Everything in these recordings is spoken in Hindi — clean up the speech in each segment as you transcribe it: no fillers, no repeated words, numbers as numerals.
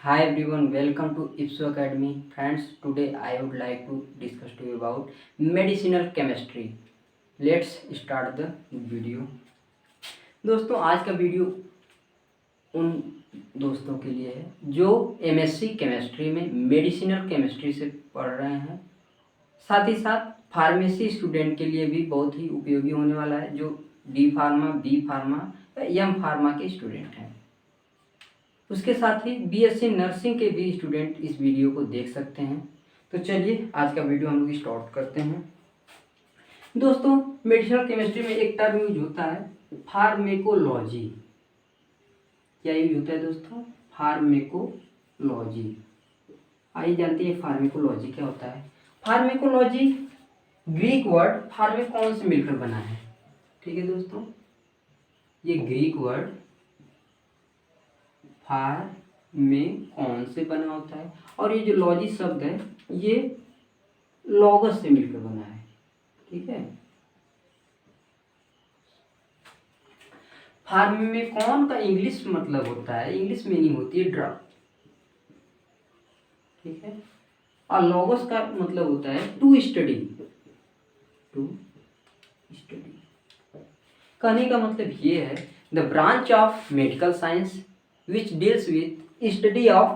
Hi everyone, welcome to IPSO Academy. Friends, today I would like to discuss to you about medicinal chemistry. Let's start the video. दोस्तों आज का वीडियो उन दोस्तों के लिए है जो एमएससी केमिस्ट्री में मेडिसिनल केमिस्ट्री से पढ़ रहे हैं, साथ ही साथ फार्मेसी स्टूडेंट के लिए भी बहुत ही उपयोगी होने वाला है जो डी फार्मा, बी फार्मा या एम फार्मा के स्टूडेंट हैं। उसके साथ ही बीएससी नर्सिंग के भी स्टूडेंट इस वीडियो को देख सकते हैं। तो चलिए आज का वीडियो हम लोग स्टार्ट करते हैं। दोस्तों, मेडिसिनल केमिस्ट्री में एक टर्म यूज होता है फार्मेकोलॉजी। क्या यूज होता है दोस्तों? फार्मेकोलॉजी। आइए जानते हैं फार्मेकोलॉजी क्या होता है। फार्मेकोलॉजी ग्रीक वर्ड फार्मेकॉन से मिलकर बना है। ठीक है दोस्तों, ये ग्रीक वर्ड फार्मेकॉन से बना होता है और ये जो लॉजी शब्द है ये लॉगस से मिलकर बना है। ठीक है, फार्मेकॉन का इंग्लिश मतलब होता है, इंग्लिश मीनिंग होती है ड्रग। ठीक है, और लॉगस का मतलब होता है टू स्टडी। टू स्टडी कहने का मतलब ये है the branch of medical science which deals with study of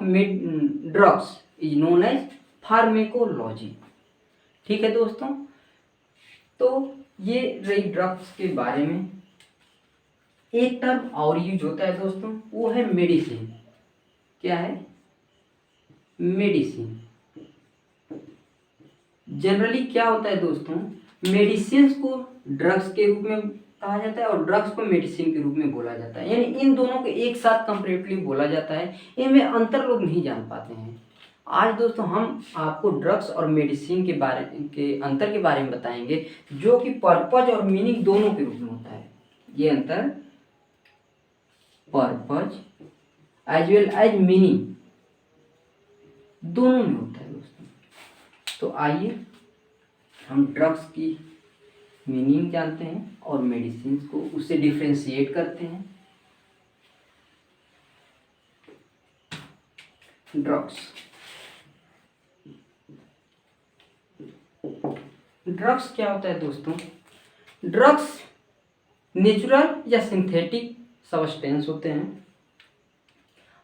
drugs is known as pharmacology। ठीक है दोस्तों, तो ये रही ड्रग्स के बारे में। एक टर्म और यूज होता है दोस्तों, वो है मेडिसिन। क्या है? मेडिसिन। जनरली क्या होता है दोस्तों, मेडिसिन को ड्रग्स के रूप में कहा जाता है और ड्रग्स को मेडिसिन के रूप में बोला जाता है, यानी इन दोनों को एक साथ कंपैरेटिवली बोला जाता है। इनमें अंतर लोग नहीं जान पाते हैं। आज दोस्तों हम आपको ड्रग्स और मेडिसिन के अंतर के बारे में बताएंगे, जो कि पर्पज और मीनिंग दोनों के रूप में होता है। ये अंतर purpose as well as meaning दोनों में होता है दोस्तों। तो आइए हम ड्रग्स की मीनिंग जानते हैं और मेडिसिन को उससे डिफ्रेंशिएट करते हैं। ड्रग्स क्या होता है दोस्तों? ड्रग्स नेचुरल या सिंथेटिक सब्सटेंस होते हैं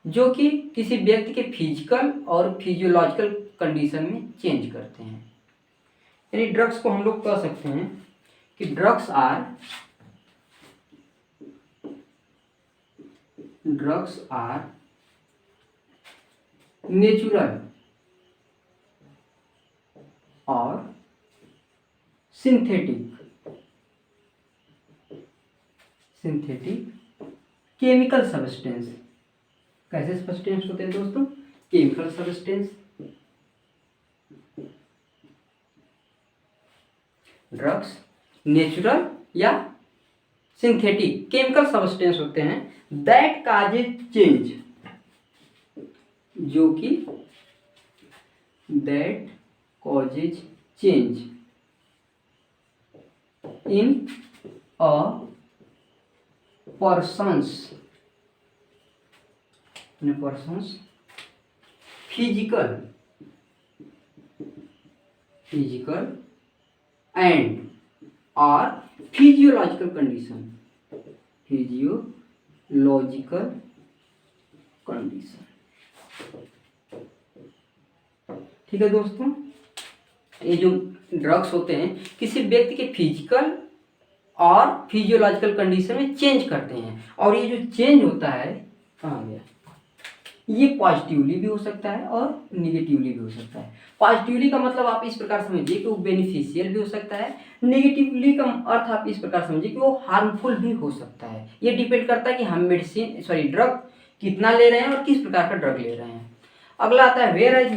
जो कि किसी व्यक्ति के फिजिकल और फिजियोलॉजिकल कंडीशन में चेंज करते हैं। यानी ड्रग्स को हम लोग कह सकते हैं कि ड्रग्स आर नेचुरल और सिंथेटिक केमिकल सब्सटेंस। कैसे सब्सटेंस होते हैं दोस्तों? Chemical substance. ड्रग्स नेचुरल या सिंथेटिक केमिकल सब्सटेंस होते हैं दैट काजेज चेंज, जो कि that causes change in a persons physical and और फिजियोलॉजिकल कंडीशन। ठीक है दोस्तों, ये जो ड्रग्स होते हैं किसी व्यक्ति के फिजिकल और फिजियोलॉजिकल कंडीशन में चेंज करते हैं, और ये जो चेंज होता है कहाँ गया, ये पॉजिटिवली भी हो सकता है और निगेटिवली भी हो सकता है। पॉजिटिवली का मतलब आप इस प्रकार समझिए कि वो बेनिफिशियल भी हो सकता है। नेगेटिवली का अर्थ आप इस प्रकार समझिए कि वो हार्मफुल भी हो सकता है। ये डिपेंड करता है कि हम ड्रग कितना ले रहे हैं और किस प्रकार का ड्रग ले रहे हैं। अगला आता है whereas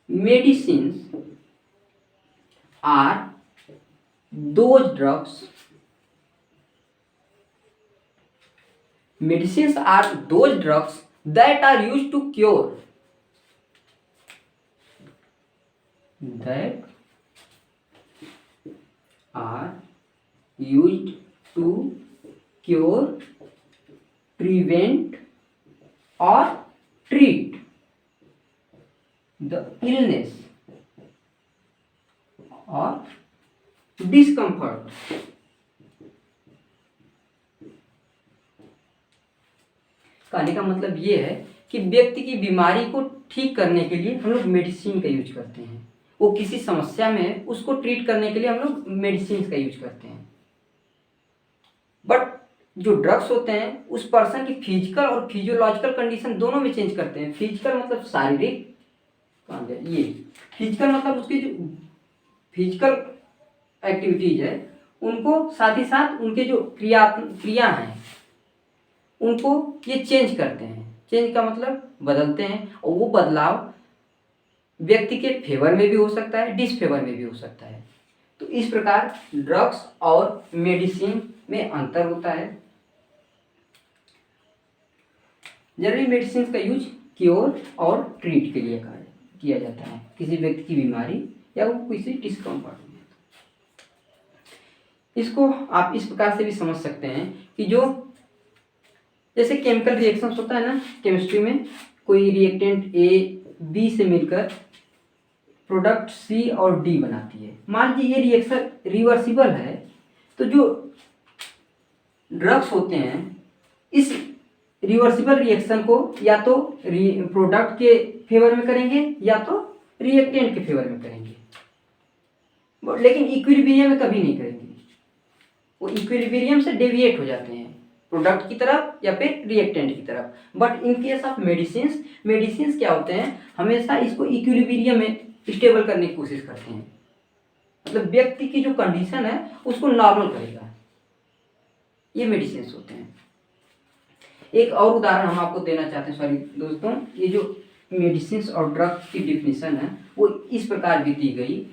medicine are those drugs. Medicines are those drugs that are used to cure cure, prevent और ट्रीट द इलनेस और डिस्कम्फर्ट। कहने का मतलब ये है कि व्यक्ति की बीमारी को ठीक करने के लिए हम लोग मेडिसिन का यूज करते हैं। वो किसी समस्या में है, उसको ट्रीट करने के लिए हम लोग मेडिसिन का यूज करते हैं। बट जो ड्रग्स होते हैं उस पर्सन की फिजिकल और फिजियोलॉजिकल कंडीशन दोनों में चेंज करते हैं। फिजिकल मतलब शारीरिक, ये फिजिकल मतलब उसकी जो फिजिकल एक्टिविटीज है उनको, साथ ही साथ उनके जो क्रिया हैं उनको ये चेंज करते हैं। चेंज का मतलब बदलते हैं, और वो बदलाव व्यक्ति के फेवर में भी हो सकता है, डिसफेवर में भी हो सकता है। तो इस प्रकार ड्रग्स और मेडिसिन में अंतर होता है। जनरली मेडिसिन का यूज क्योर और ट्रीट के लिए किया जाता है, किसी व्यक्ति की बीमारी या वो किसी डिस्कम्फर्ट में। इसको आप इस प्रकार से भी समझ सकते हैं कि जो जैसे केमिकल रिएक्शंस होता है ना केमिस्ट्री में, कोई रिएक्टेंट ए बी से मिलकर प्रोडक्ट सी और डी बनाती है। मान लीजिए ये रिएक्शन रिवर्सिबल है, तो जो ड्रग्स होते हैं इस रिवर्सिबल रिएक्शन को या तो प्रोडक्ट के फेवर में करेंगे या तो रिएक्टेंट के फेवर में करेंगे, लेकिन इक्विलिब्रियम में कभी नहीं करेंगे। वो इक्विलिब्रियम से डेविएट हो जाते हैं प्रोडक्ट की तरफ या फिर रिएक्टेंट की तरफ। But in case of medicine क्या होते हैं, हमेशा इसको इक्विलिब्रियम में स्टेबल करने की कोशिश करते हैं। मतलब व्यक्ति की जो कंडीशन है उसको नॉर्मल करेगा। ये मेडिसिन होते हैं। एक और उदाहरण हम आपको देना चाहते हैं, सॉरी दोस्तों, ये जो मेडिसिन और ड्रग्स की डिफिनीशन है वो इस प्रकार भी दी गई।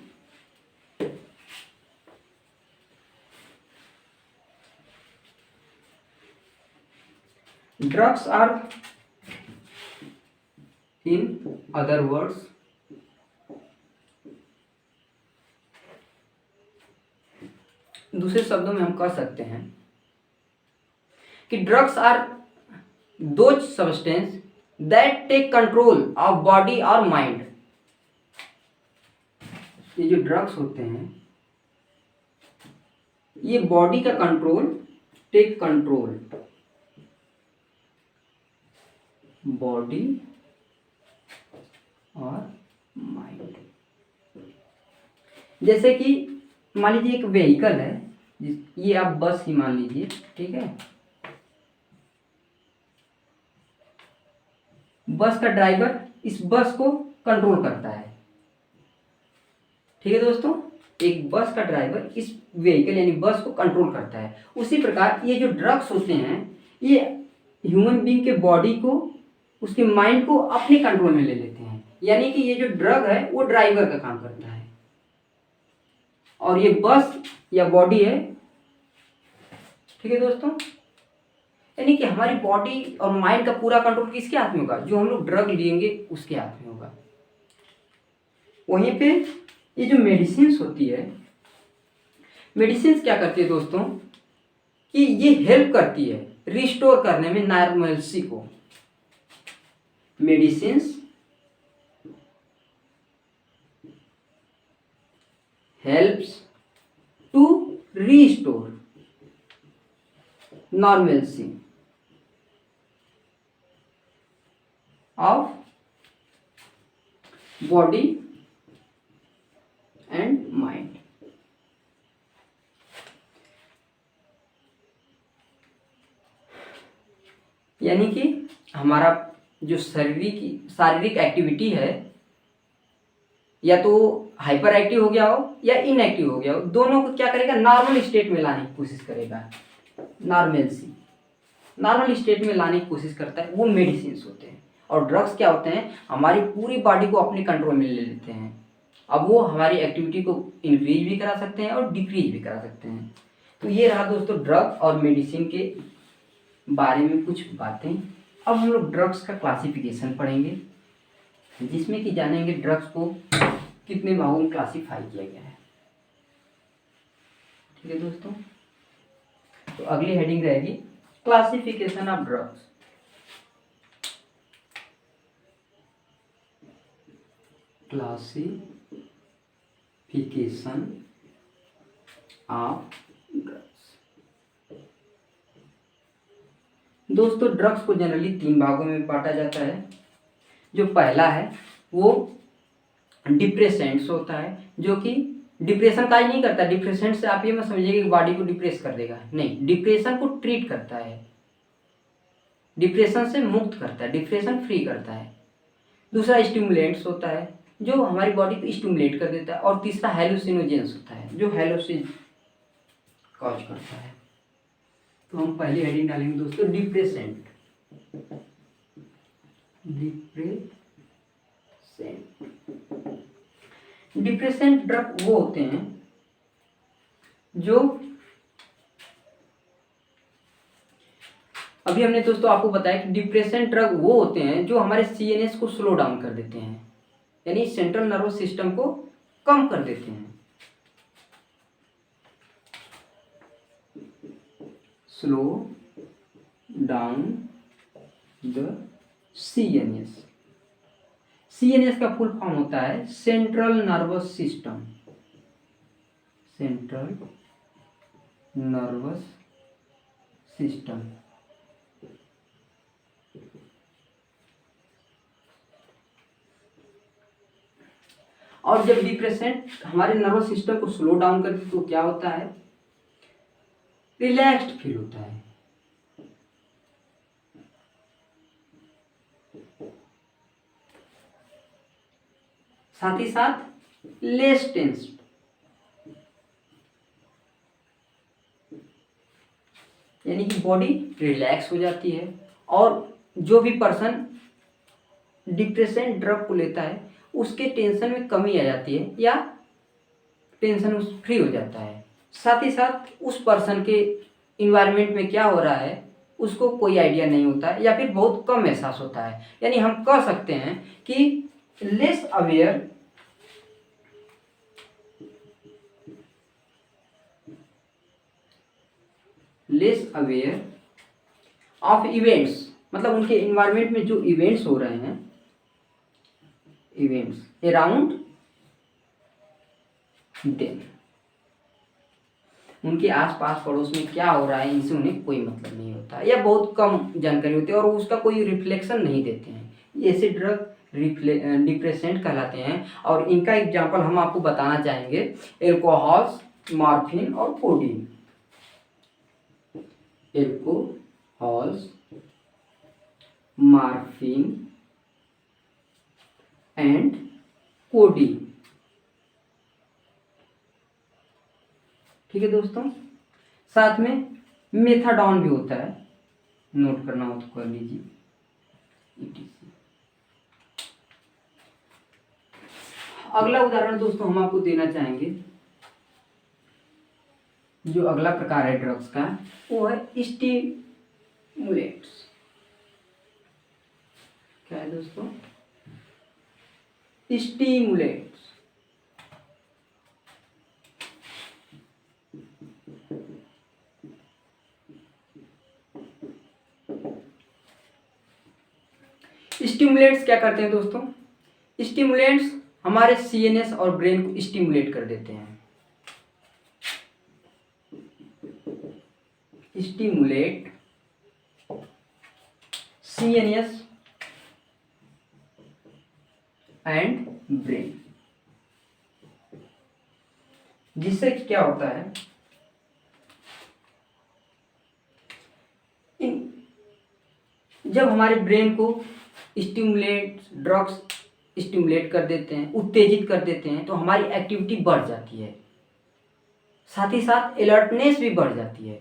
Drugs are, in other words, दूसरे शब्दों में हम कह सकते हैं कि drugs are those substance that take control of body और माइंड। ये जो ड्रग्स होते हैं ये बॉडी का कंट्रोल, टेक कंट्रोल बॉडी और माइंड। जैसे कि मान लीजिए एक व्हीकल है, ये आप बस ही मान लीजिए, ठीक है। बस का ड्राइवर इस बस को कंट्रोल करता है, ठीक है दोस्तों। एक बस का ड्राइवर इस व्हीकल यानी बस को कंट्रोल करता है। उसी प्रकार ये जो ड्रग्स होते हैं ये ह्यूमन बीइंग के बॉडी को, उसके माइंड को अपने कंट्रोल में ले लेते हैं। यानी कि ये जो ड्रग है वो ड्राइवर का काम करता है और ये बस या बॉडी है, ठीक है दोस्तों। यानी कि हमारी बॉडी और माइंड का पूरा कंट्रोल किसके हाथ में होगा, जो हम लोग ड्रग लेंगे उसके हाथ में होगा। वहीं पे ये जो मेडिसिन होती है, मेडिसिन क्या करती है दोस्तों कि ये हेल्प करती है रिस्टोर करने में नॉर्मलसी को। Medicine helps to restore normalcy of body and mind। यानी कि हमारा जो शारीरिक एक्टिविटी है या तो हाइपर एक्टिव हो गया हो या इनएक्टिव हो गया हो, दोनों को क्या करेगा, नॉर्मल स्टेट में लाने की कोशिश करेगा। नॉर्मल स्टेट में लाने की कोशिश करता है, वो मेडिसिन होते हैं। और ड्रग्स क्या होते हैं, हमारी पूरी बॉडी को अपने कंट्रोल में ले लेते हैं। अब वो हमारी एक्टिविटी को इंक्रीज भी करा सकते हैं और डिक्रीज भी करा सकते हैं। तो ये रहा दोस्तों ड्रग और मेडिसिन के बारे में कुछ बातें। अब हम लोग ड्रग्स का क्लासिफिकेशन पढ़ेंगे, जिसमें कि जानेंगे ड्रग्स को कितने भागों में क्लासिफाई किया गया है, ठीक है दोस्तों। तो अगली हेडिंग रहेगी classification of drugs. Classification of drugs. दोस्तों ड्रग्स को जनरली 3 भागों में बांटा जाता है। जो पहला है वो डिप्रेसेंट्स होता है, जो कि डिप्रेशन का ही नहीं करता। डिप्रेसेंट से आप ये मत समझिए कि बॉडी को डिप्रेस कर देगा, नहीं, डिप्रेशन को ट्रीट करता है, डिप्रेशन से मुक्त करता है, डिप्रेशन फ्री करता है। दूसरा स्टिमुलेंट्स होता है, जो हमारी बॉडी को स्टिमुलेट कर देता है। और तीसरा हेलुसिनोजेंस होता है, जो हेलोसिन कॉज करता है। तो हम पहली हेडिंग डालेंगे दोस्तों डिप्रेसेंट। डिप्रेसेंट ड्रग वो होते हैं जो, अभी हमने दोस्तों आपको बताया कि डिप्रेसेंट ड्रग वो होते हैं जो हमारे सीएनएस को स्लो डाउन कर देते हैं, यानी सेंट्रल नर्वस सिस्टम को कम कर देते हैं। Slow down the CNS. CNS का फुल फॉर्म होता है central nervous system, central nervous system. और जब डिप्रेसेंट हमारे नर्वस सिस्टम को स्लो डाउन करती तो क्या होता है, रिलैक्स्ड फील होता है। साथ ही साथ लेस टेंस्ड, यानी कि बॉडी रिलैक्स हो जाती है। और जो भी पर्सन डिप्रेसेंट ड्रग को लेता है उसके टेंशन में कमी आ जाती है या टेंशन उस फ्री हो जाता है। साथ ही साथ उस पर्सन के इन्वायरमेंट में क्या हो रहा है उसको कोई आइडिया नहीं होता है या फिर बहुत कम एहसास होता है। यानी हम कह सकते हैं कि लेस अवेयर ऑफ इवेंट्स, मतलब उनके इन्वायरमेंट में जो इवेंट्स हो रहे हैं, इवेंट्स अराउंड देम, उनके आसपास पड़ोस में क्या हो रहा है इनसे उन्हें कोई मतलब नहीं होता या बहुत कम जानकारी होती है और उसका कोई रिफ्लेक्शन नहीं देते हैं। ऐसे ड्रग डिप्रेसेंट कहलाते हैं। और इनका एग्जांपल हम आपको बताना चाहेंगे, एल्कोहल्स, मॉर्फिन और codeine. Alcohols, morphine and codeine. ठीक है दोस्तों, साथ में मेथाडॉन भी होता है, नोट करना हो तो कर लीजिए, ETC। अगला उदाहरण दोस्तों हम आपको देना चाहेंगे, जो अगला प्रकार है ड्रग्स का वो है स्टिमुलेंट्स। क्या है दोस्तों, स्टिमुलेंट्स। स्टिमुलेंट्स क्या करते हैं दोस्तों, स्टिमुलेंट्स हमारे सीएनएस और ब्रेन को स्टिमुलेट कर देते हैं। स्टिमुलेट सीएनएस एंड ब्रेन, जिससे क्या होता है, जब हमारे ब्रेन को ड्रग्स स्टिमुलेट कर देते हैं, उत्तेजित कर देते हैं, तो हमारी एक्टिविटी बढ़ जाती है, साथ ही साथ अलर्टनेस भी बढ़ जाती है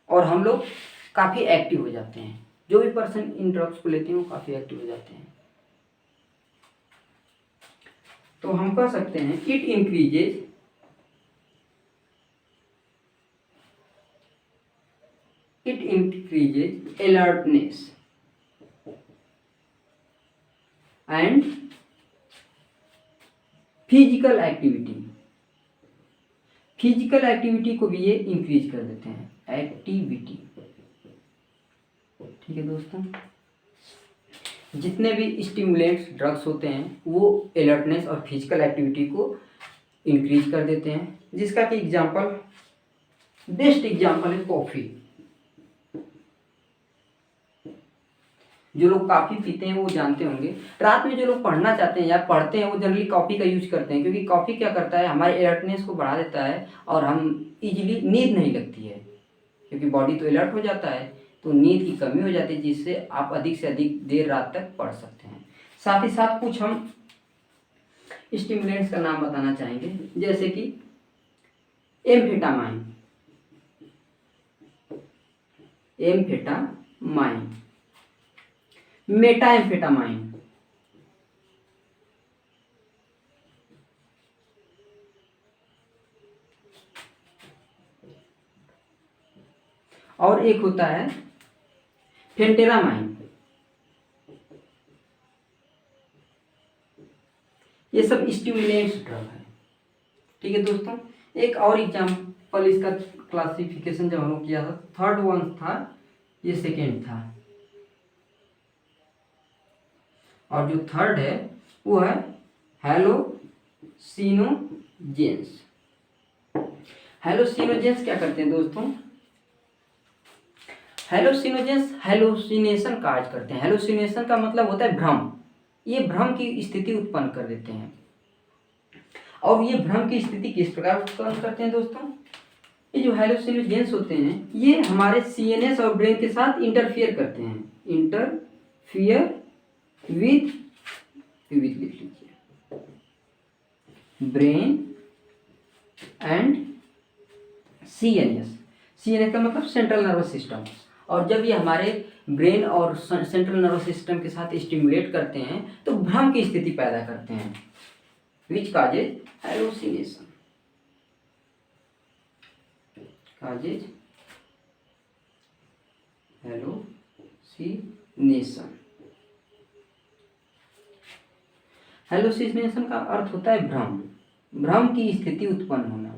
और हम लोग काफ़ी एक्टिव हो जाते हैं। जो भी पर्सन इन ड्रग्स को लेते हैं वो काफ़ी एक्टिव हो जाते हैं। तो हम कह सकते हैं it increases alertness and physical activity को भी ये इंक्रीज कर देते हैं, एक्टिविटी। ठीक है दोस्तों, जितने भी स्टिमुलेंट्स ड्रग्स होते हैं वो अलर्टनेस और फिजिकल एक्टिविटी को इंक्रीज कर देते हैं, जिसका कि एग्जांपल, बेस्ट एग्जांपल है कॉफ़ी। जो लोग कॉफ़ी पीते हैं वो जानते होंगे, रात में जो लोग पढ़ना चाहते हैं या पढ़ते हैं वो जनरली कॉफ़ी का यूज करते हैं, क्योंकि कॉफ़ी क्या करता है, हमारे अलर्टनेस को बढ़ा देता है और हम इजीली नींद नहीं लगती है, क्योंकि बॉडी तो अलर्ट हो जाता है, तो नींद की कमी हो जाती है, जिससे आप अधिक से अधिक देर रात तक पढ़ सकते हैं। साथ ही साथ कुछ हम स्टिमुलेंट्स का नाम बताना चाहेंगे, जैसे कि एम्फेटामाइन, मेटाएम्फेटामाइन, और एक होता है फेंटेरामाइन। ये सब स्टिमुलेंट्स ड्रग है। ठीक है दोस्तों, एक और एग्जाम्पल इसका क्लासिफिकेशन जब हम किया था, थर्ड वन था, ये सेकेंड था, और जो थर्ड है वो है हैलोसिनोजेंस। हैलोसिनोजेंस क्या करते हैं दोस्तों, हैलोसिनोजेंस हैलोसिनेशन काज करते हैं। हैलोसिनेशन का मतलब होता है भ्रम, ये भ्रम की स्थिति उत्पन्न कर देते हैं। और ये भ्रम की स्थिति किस प्रकार उत्पन्न करते हैं दोस्तों, ये जो हैलोसिनोजेंस होते हैं ये हमारे सीएनएस और ब्रेन के साथ इंटरफियर करते हैं, इंटरफियर विथ लिख लीजिए, ब्रेन एंड सीएनएस का मतलब सेंट्रल नर्वस सिस्टम। और जब ये हमारे ब्रेन और सेंट्रल नर्वस सिस्टम के साथ स्टिमुलेट करते हैं तो भ्रम की स्थिति पैदा करते हैं, विच काजेज हैलोसिनेशन, हैलोसिनेशन का अर्थ होता है भ्रम की स्थिति उत्पन्न होना।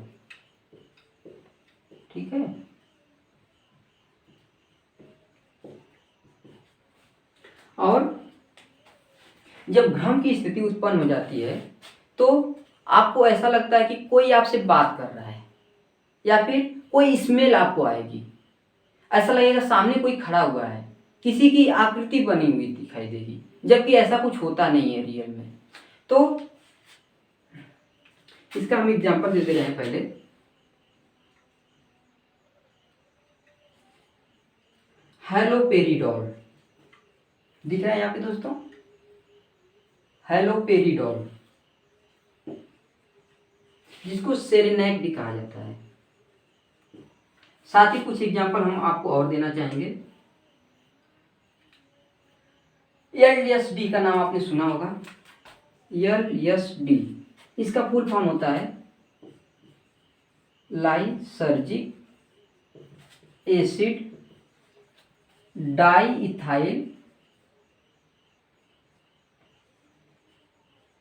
ठीक है, और जब भ्रम की स्थिति उत्पन्न हो जाती है तो आपको ऐसा लगता है कि कोई आपसे बात कर रहा है, या फिर कोई स्मेल आपको आएगी, ऐसा लगेगा सामने कोई खड़ा हुआ है, किसी की आकृति बनी हुई दिखाई देगी, जबकि ऐसा कुछ होता नहीं है रियल में। तो इसका हम एग्जांपल देते रहे पहले, हैलोपेरिडोल दिख रहा है यहाँ पे दोस्तों, हैलोपेरिडोल, जिसको सेरेनेक भी कहा जाता है। साथ ही कुछ एग्जांपल हम आपको और देना चाहेंगे। LSD का नाम आपने सुना होगा, LSD, इसका फुल फॉर्म होता है लाइसर्जिक एसिड डाइइथाइल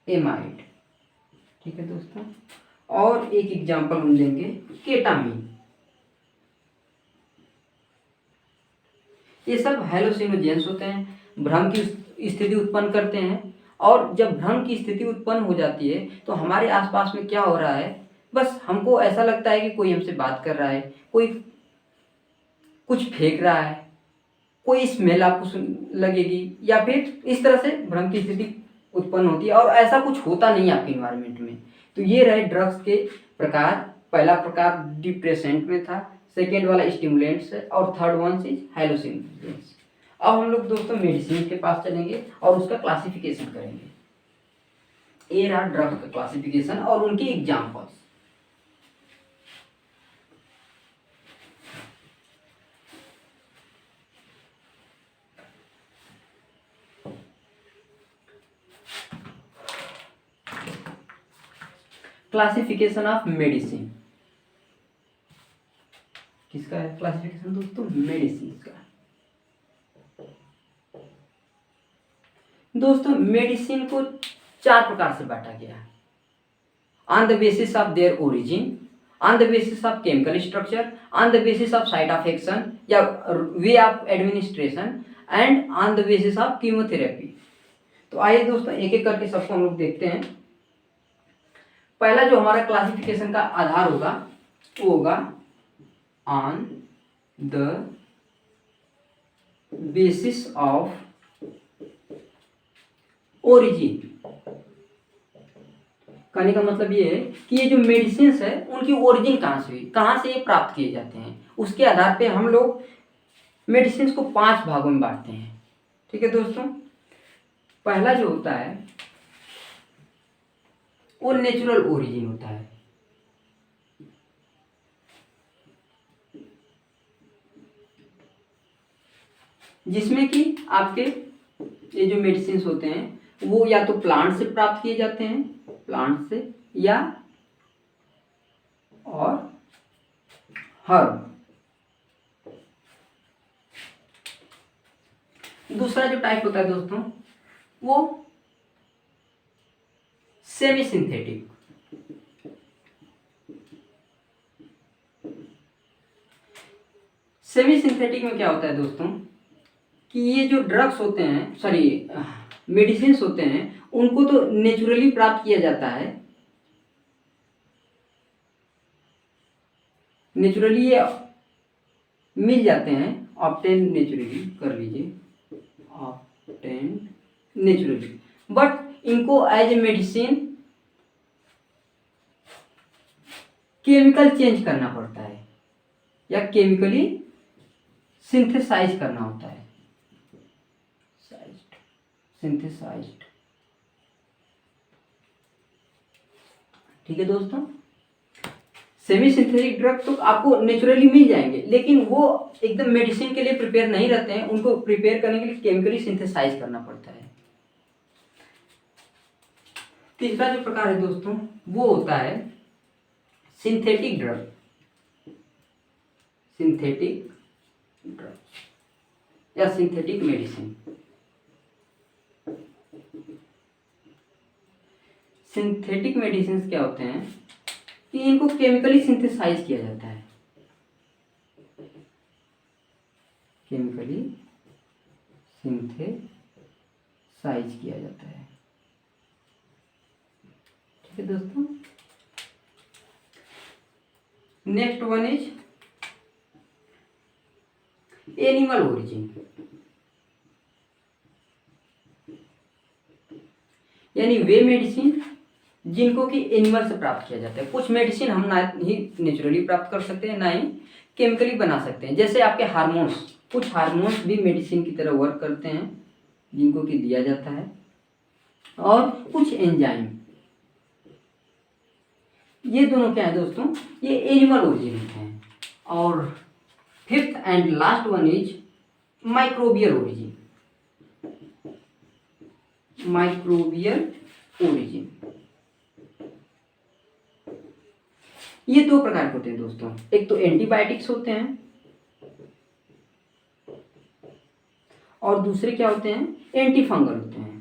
एमाइड। ठीक है दोस्तों, और एक एग्जांपल हम देंगे केटामीन। ये सब हैलोसिनोजेंस होते हैं, भ्रम की स्थिति उत्पन्न करते हैं, और जब भ्रम की स्थिति उत्पन्न हो जाती है तो हमारे आसपास में क्या हो रहा है, बस हमको ऐसा लगता है कि कोई हमसे बात कर रहा है, कोई कुछ फेंक रहा है, कोई स्मेल आपको लगेगी, या फिर इस तरह से भ्रम की स्थिति उत्पन्न होती है, और ऐसा कुछ होता नहीं आपके इन्वायरमेंट में। तो ये रहे ड्रग्स के प्रकार। पहला प्रकार डिप्रेसेंट में था, सेकेंड वाला स्टिमुलेंट्स है, और थर्ड वन इज हैलोसिनेशंस। अब हम लोग दोस्तों मेडिसिन के पास चलेंगे और उसका क्लासिफिकेशन करेंगे। ये रहा ड्रग का क्लासिफिकेशन और उनके एग्जाम्पल्स। क्लासिफिकेशन ऑफ मेडिसिन, किसका है क्लासिफिकेशन दोस्तों, मेडिसिन का। दोस्तों मेडिसिन को 4 प्रकार से बांटा गया है, on the basis of their origin, on the basis of chemical structure, on the basis of site of action या way of administration and on the basis of chemotherapy. तो आइए दोस्तों एक एक करके सबको हम लोग देखते हैं। पहला जो हमारा क्लासिफिकेशन का आधार होगा वो होगा on the basis of origin. कहने का मतलब ये है कि ये जो मेडिसिन है उनकी ओरिजिन कहाँ से हुई, कहाँ से ये प्राप्त किए जाते हैं, उसके आधार पे हम लोग मेडिसिन को 5 भागों में बांटते हैं। ठीक है दोस्तों, पहला जो होता है वो नेचुरल ओरिजिन होता है। जिसमें कि आपके ये जो मेडिसिन होते हैं वो या तो प्लांट से प्राप्त किए जाते हैं, प्लांट से, या और हर्ब। दूसरा जो टाइप होता है दोस्तों वो सेमी सिंथेटिक। सेमी सिंथेटिक में क्या होता है दोस्तों कि ये जो ड्रग्स होते हैं, सॉरी मेडिसिन होते हैं, उनको तो नेचुरली प्राप्त किया जाता है, नेचुरली ये मिल जाते हैं, ऑब्टेन नेचुरली कर लीजिए, ऑब्टेन नेचुरली, बट इनको as a medicine chemical change करना पड़ता है या केमिकली सिंथेसाइज करना होता है, सिंथेसाइज्ड। ठीक है दोस्तों, सेमी सिंथेटिक ड्रग तो आपको नेचुरली मिल जाएंगे लेकिन वो एकदम मेडिसिन के लिए प्रिपेयर नहीं रहते हैं, उनको प्रिपेयर करने के लिए केमिकली सिंथेसाइज करना पड़ता है। तीसरा जो प्रकार है दोस्तों वो होता है सिंथेटिक ड्रग, सिंथेटिक ड्रग या सिंथेटिक मेडिसिन। सिंथेटिक मेडिसिन क्या होते हैं कि इनको केमिकली सिंथेसाइज किया जाता है, केमिकली सिंथेसाइज किया जाता है। ठीक है दोस्तों, next one is animal origin, यानी वे मेडिसिन जिनको कि एनिमल से प्राप्त किया जाता है। कुछ मेडिसिन हम ना ही नेचुरली प्राप्त कर सकते हैं ना ही केमिकली बना सकते हैं। जैसे आपके हार्मोन्स, कुछ हार्मोन्स भी मेडिसिन की तरह वर्क करते हैं जिनको कि दिया जाता है, और कुछ एंजाइम, ये दोनों क्या है दोस्तों, ये एनिमल ओरिजिन होते हैं। और fifth and last one is microbial origin, microbial origin. ये 2 प्रकार के होते हैं दोस्तों, एक तो एंटीबायोटिक्स होते हैं और दूसरे क्या होते हैं, एंटी फंगल होते हैं।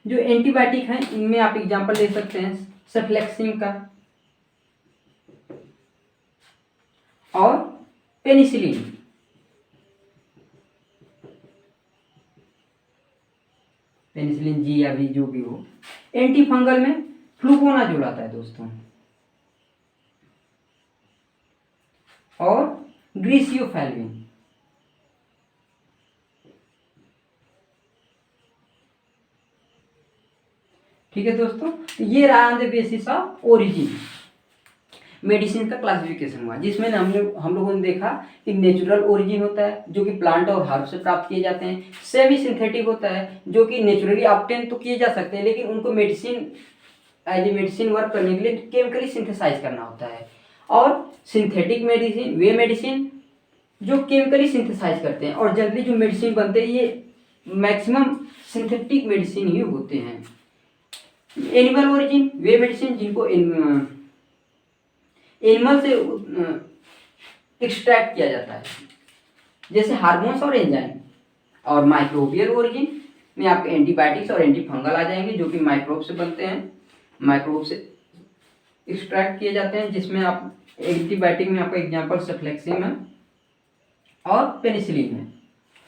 जो एंटीबायोटिक हैं इनमें आप एग्जांपल ले सकते हैं सेफ्लेक्सिन का और पेनिसिलिन। पेनिसिलिन जी या भी जो भी हो। एंटी फंगल में फ्लूकोनाजोल आता है दोस्तों, और ग्रीसियोफैल्विन। ठीक है दोस्तों, ये रहा on the basis of origin medicine का क्लासिफिकेशन हुआ, जिसमें हम लोगों ने देखा कि नेचुरल ओरिजिन होता है जो कि प्लांट और हर्ब से प्राप्त किए जाते हैं। सेमी सिंथेटिक होता है जो कि नेचुरली ऑब्टेन तो किए जा सकते हैं लेकिन उनको medicine as a medicine work करने के लिए केमिकली सिंथेसाइज करना होता है। और सिंथेटिक मेडिसिन वे मेडिसिन जो केमिकली सिंथेसाइज करते हैं, और जनरली जो मेडिसिन बनते हैं ये मैक्सिमम सिंथेटिक मेडिसिन ही होते हैं। एनिमल ओरिजिन वे मेडिसिन जिनको एनिमल से एक्सट्रैक्ट किया जाता है, जैसे हार्मोन्स और एंजाइम। और माइक्रोबियल ओरिजिन में आपके एंटीबायोटिक्स और एंटी फंगल आ जाएंगे, जो कि माइक्रोब से बनते हैं, माइक्रोब से एक्सट्रैक्ट किए जाते हैं, जिसमें आप एंटीबायोटिक में आपका एग्जाम्पल सेफ्लेक्सिम है और पेनिसिलिन है,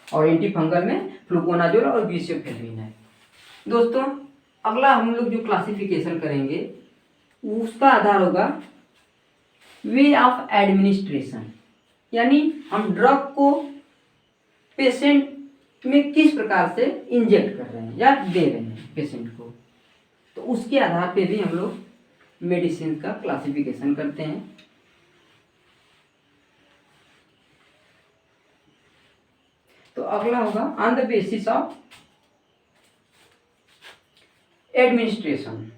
और एंटी फंगल में फ्लुकोनाजोल और ग्लिसोफेलिन है। दोस्तों अगला हम लोग जो क्लासिफिकेशन करेंगे उसका आधार होगा वे ऑफ एडमिनिस्ट्रेशन, यानी हम ड्रग को पेशेंट में किस प्रकार से इंजेक्ट कर रहे हैं या दे रहे हैं पेशेंट को, तो उसके आधार पे भी हम लोग मेडिसिन का क्लासिफिकेशन करते हैं। तो अगला होगा on the basis of administration,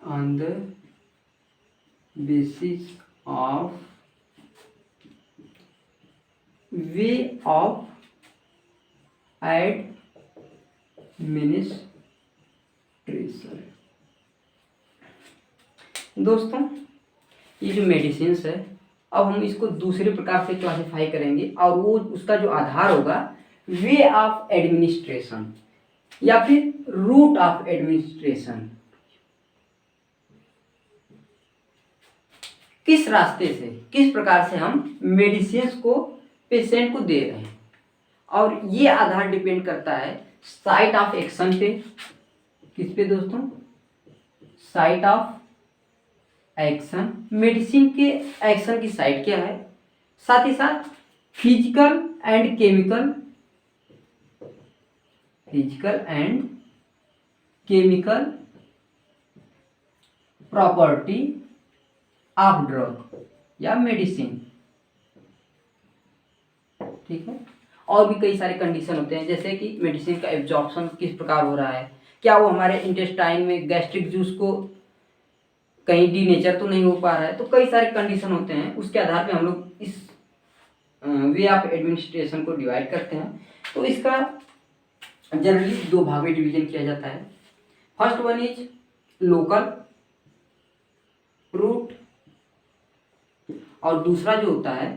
on the basis of way of administration. दोस्तों ये जो मेडिसिन है, अब हम इसको दूसरे प्रकार से क्लासिफाई करेंगे, और वो उसका जो आधार होगा वे ऑफ एडमिनिस्ट्रेशन या फिर रूट ऑफ एडमिनिस्ट्रेशन, किस रास्ते से, किस प्रकार से हम मेडिसिन को पेशेंट को दे रहे हैं, और ये आधार डिपेंड करता है साइट ऑफ एक्शन पे। किस पे दोस्तों? साइट ऑफ एक्शन, मेडिसिन के एक्शन की साइट क्या है, साथ ही साथ physical and chemical, physical and chemical property of drug या मेडिसिन, ठीक है। और भी कई सारे कंडीशन होते हैं, जैसे कि मेडिसिन का एब्जॉर्प्शन किस प्रकार हो रहा है, क्या वो हमारे इंटेस्टाइन में गैस्ट्रिक जूस को कहीं डीनेचर तो नहीं हो पा रहा है, तो कई सारे कंडीशन होते हैं, उसके आधार पे हम लोग इस वे ऑफ एडमिनिस्ट्रेशन को डिवाइड करते हैं। तो इसका जनरली दो भाग में डिवीजन किया जाता है। First one is local route, और दूसरा जो होता है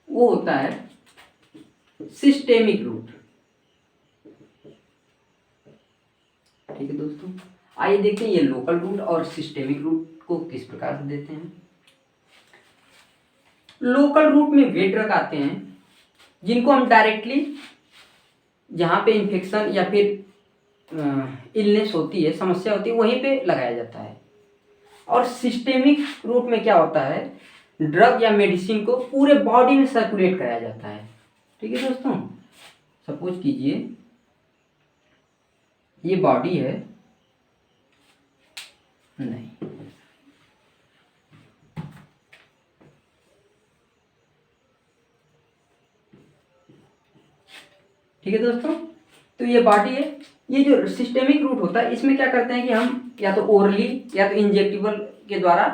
वो होता है सिस्टेमिक रूट, ठीक है दोस्तों। आइए देखते हैं ये लोकल रूट और सिस्टेमिक रूट को किस प्रकार से देते हैं। लोकल रूट में वे ड्रग आते हैं जिनको हम डायरेक्टली जहाँ पे इन्फेक्शन या फिर इलनेस होती है, समस्या होती है, वहीं पे लगाया जाता है। और सिस्टेमिक रूट में क्या होता है, ड्रग या मेडिसिन को पूरे बॉडी में सर्कुलेट कराया जाता है, ठीक है दोस्तों। सपोज कीजिए ये बॉडी है, नहीं, ठीक है दोस्तों, तो ये बॉडी है। ये जो सिस्टेमिक रूट होता है इसमें क्या करते हैं कि हम या तो ओरली या तो इंजेक्टेबल के द्वारा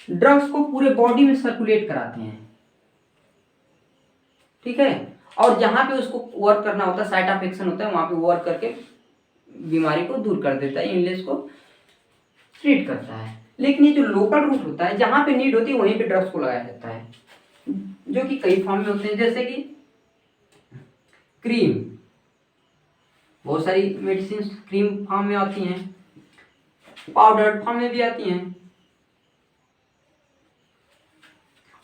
ड्रग्स को पूरे बॉडी में सर्कुलेट कराते हैं, ठीक है। और जहां पे उसको वर्क करना होता है, साइट ऑफ एक्शन होता है, वहां पे वर्क करके बीमारी को दूर कर देता है, इलनेस को ट्रीट करता है। लेकिन ये जो लोकल रूट होता है, जहां पे नीड होती है वहीं पे ड्रग्स को लगाया जाता है, जो कि कई फॉर्म में होते हैं, जैसे कि क्रीम, बहुत सारी मेडिसिन क्रीम फॉर्म में आती हैं, पाउडर फॉर्म में भी आती हैं,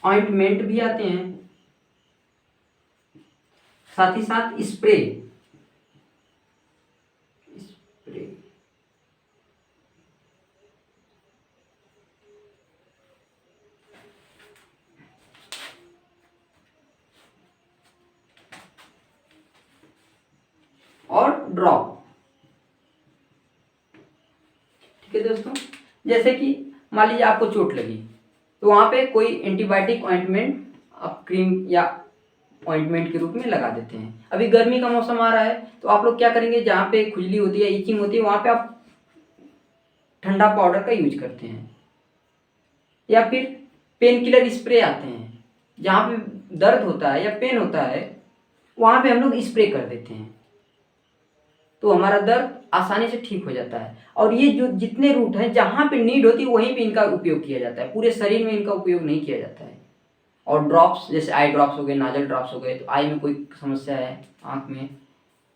ऑइंटमेंट भी आते हैं, साथ ही साथ स्प्रे, और ड्रॉप, ठीक है दोस्तों। जैसे कि मान लीजिए आपको चोट लगी, तो वहां पे कोई एंटीबायोटिक ऑइंटमेंट आप क्रीम या ऑइंटमेंट के रूप में लगा देते हैं। अभी गर्मी का मौसम आ रहा है, तो आप लोग क्या करेंगे, जहाँ पे खुजली होती है, इचिंग होती है, वहां पे आप ठंडा पाउडर का यूज करते हैं, या फिर पेन किलर स्प्रे आते हैं, जहाँ पे दर्द होता है या पेन होता है वहां पे हम लोग स्प्रे कर देते हैं, तो हमारा दर्द आसानी से ठीक हो जाता है। और ये जो जितने रूट हैं जहाँ पे नीड होती है वहीं पे इनका उपयोग किया जाता है, पूरे शरीर में इनका उपयोग नहीं किया जाता है। और ड्रॉप्स जैसे आई ड्रॉप्स हो गए, नाजल ड्रॉप्स हो गए, तो आई में कोई समस्या है, आँख में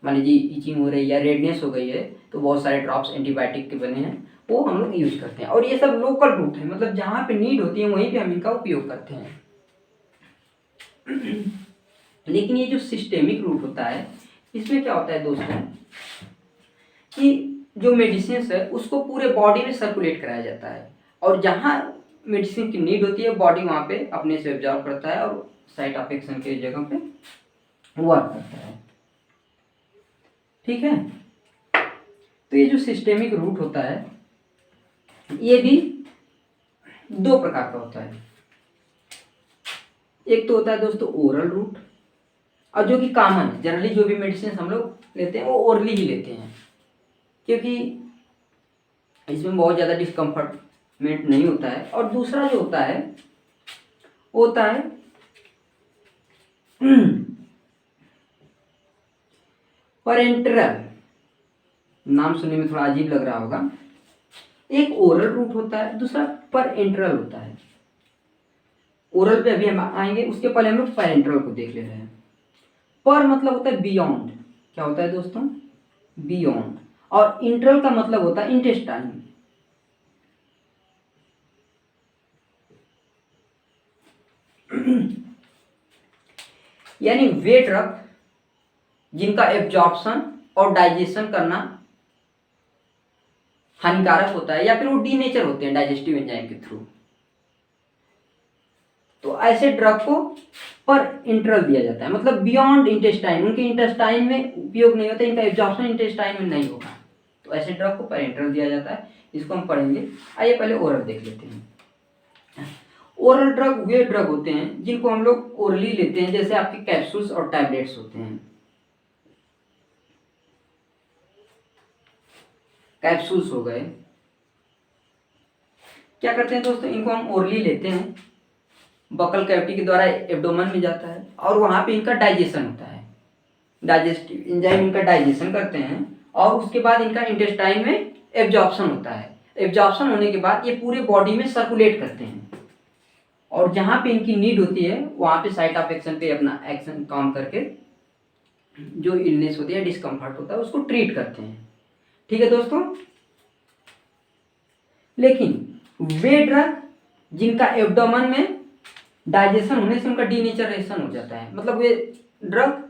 मान लीजिए इचिंग हो रही है या रेडनेस हो गई है, तो बहुत सारे ड्रॉप्स एंटीबायोटिक के बने हैं, वो हम लोग यूज करते हैं। और ये सब लोकल रूट है, मतलब जहाँ पे नीड होती है वहीं पे हम इनका उपयोग करते हैं। लेकिन ये जो सिस्टेमिक रूट होता है, इसमें क्या होता है दोस्तों कि जो मेडिसिन है उसको पूरे बॉडी में सर्कुलेट कराया जाता है, और जहाँ मेडिसिन की नीड होती है बॉडी वहाँ पे अपने से ऑब्जर्व करता है और साइट ऑफ एक्शन के जगह पे वर्क करता है। ठीक है, तो ये जो सिस्टेमिक रूट होता है ये भी दो प्रकार का होता है। एक तो होता है दोस्तों ओरल रूट, और जो कि कॉमन है, जनरली जो भी मेडिसिन हम लोग लेते हैं वो ओरली ही लेते हैं, क्योंकि इसमें बहुत ज़्यादा डिस्कम्फर्टमेंट नहीं होता है। और दूसरा जो होता है वो होता है पेरेंटरल, नाम सुनने में थोड़ा अजीब लग रहा होगा। एक ओरल रूट होता है, दूसरा पेरेंटरल होता है। ओरल पे अभी हम आएंगे, उसके पहले हम लोग पेरेंटरल को देख ले रहे हैं। पर मतलब होता है बियॉन्ड, क्या होता है दोस्तों, बियॉन्ड। और इंटरल का मतलब होता है इंटेस्टाइन। यानी वे ड्रग जिनका एब्जॉर्प्शन और डाइजेशन करना हानिकारक होता है, या फिर वो डीनेचर होते हैं डाइजेस्टिव एंजाइम के थ्रू, तो ऐसे ड्रग को पर इंटरल दिया जाता है, मतलब बियॉन्ड इंटेस्टाइन, उनके इंटेस्टाइन में उपयोग नहीं होता, इनका एब्जॉर्प्शन इंटेस्टाइन में नहीं होगा, तो ऐसे ड्रग को पर इंटरल दिया जाता है। इसको हम पढ़ेंगे। आइए पहले ओरल देख लेते हैं। ओरल ड्रग वे ड्रग होते हैं जिनको हम लोग ओरली लेते हैं, जैसे आपके कैप्सूल्स और टैबलेट्स होते हैं। कैप्सूल्स हो गए, क्या करते हैं दोस्तों, इनको हम ओरली लेते हैं, बकल कैविटी के द्वारा एब्डोमेन में जाता है और वहाँ पे इनका डाइजेशन होता है, डाइजेस्टिव एंजाइम इनका डाइजेशन करते हैं, और उसके बाद इनका इंटेस्टाइन में एब्जॉर्प्शन होता है। एब्जॉर्प्शन होने के बाद ये पूरे बॉडी में सर्कुलेट करते हैं, और जहाँ पे इनकी नीड होती है वहाँ पे साइट ऑफ एक्शन पे अपना एक्शन काम करके जो इलनेस होती है, डिस्कम्फर्ट होता है, उसको ट्रीट करते हैं। ठीक है दोस्तों, लेकिन वे ड्रग जिनका एब्डोमेन में डाइजेशन होने से उनका डीनेचरेशन हो जाता है, मतलब वे ड्रग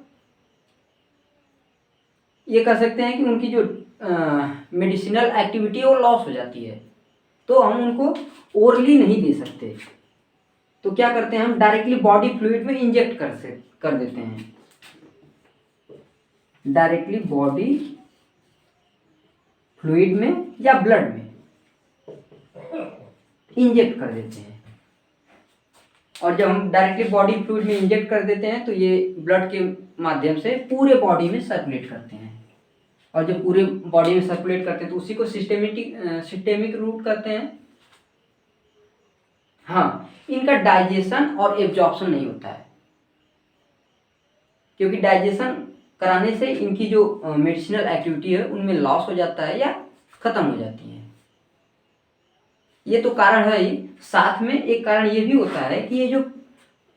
ये कह सकते हैं कि उनकी जो मेडिसिनल एक्टिविटी है वो लॉस हो जाती है, तो हम उनको ओरली नहीं दे सकते। तो क्या करते हैं, हम डायरेक्टली बॉडी फ्लूइड में इंजेक्ट कर देते हैं, डायरेक्टली बॉडी फ्लूइड में या ब्लड में इंजेक्ट कर देते हैं। और जब हम डायरेक्टली बॉडी फ्लूइड में इंजेक्ट कर देते हैं तो ये ब्लड के माध्यम से पूरे बॉडी में सर्कुलेट करते हैं, और जब पूरे बॉडी में सर्कुलेट करते हैं तो उसी को सिस्टेमिक रूट करते हैं। हाँ, इनका डाइजेशन और एब्जॉर्प्शन नहीं होता है, क्योंकि डाइजेशन कराने से इनकी जो मेडिसिनल एक्टिविटी है उनमें लॉस हो जाता है या खत्म हो जाती है। ये तो कारण है ही, साथ में एक कारण ये भी होता है कि ये जो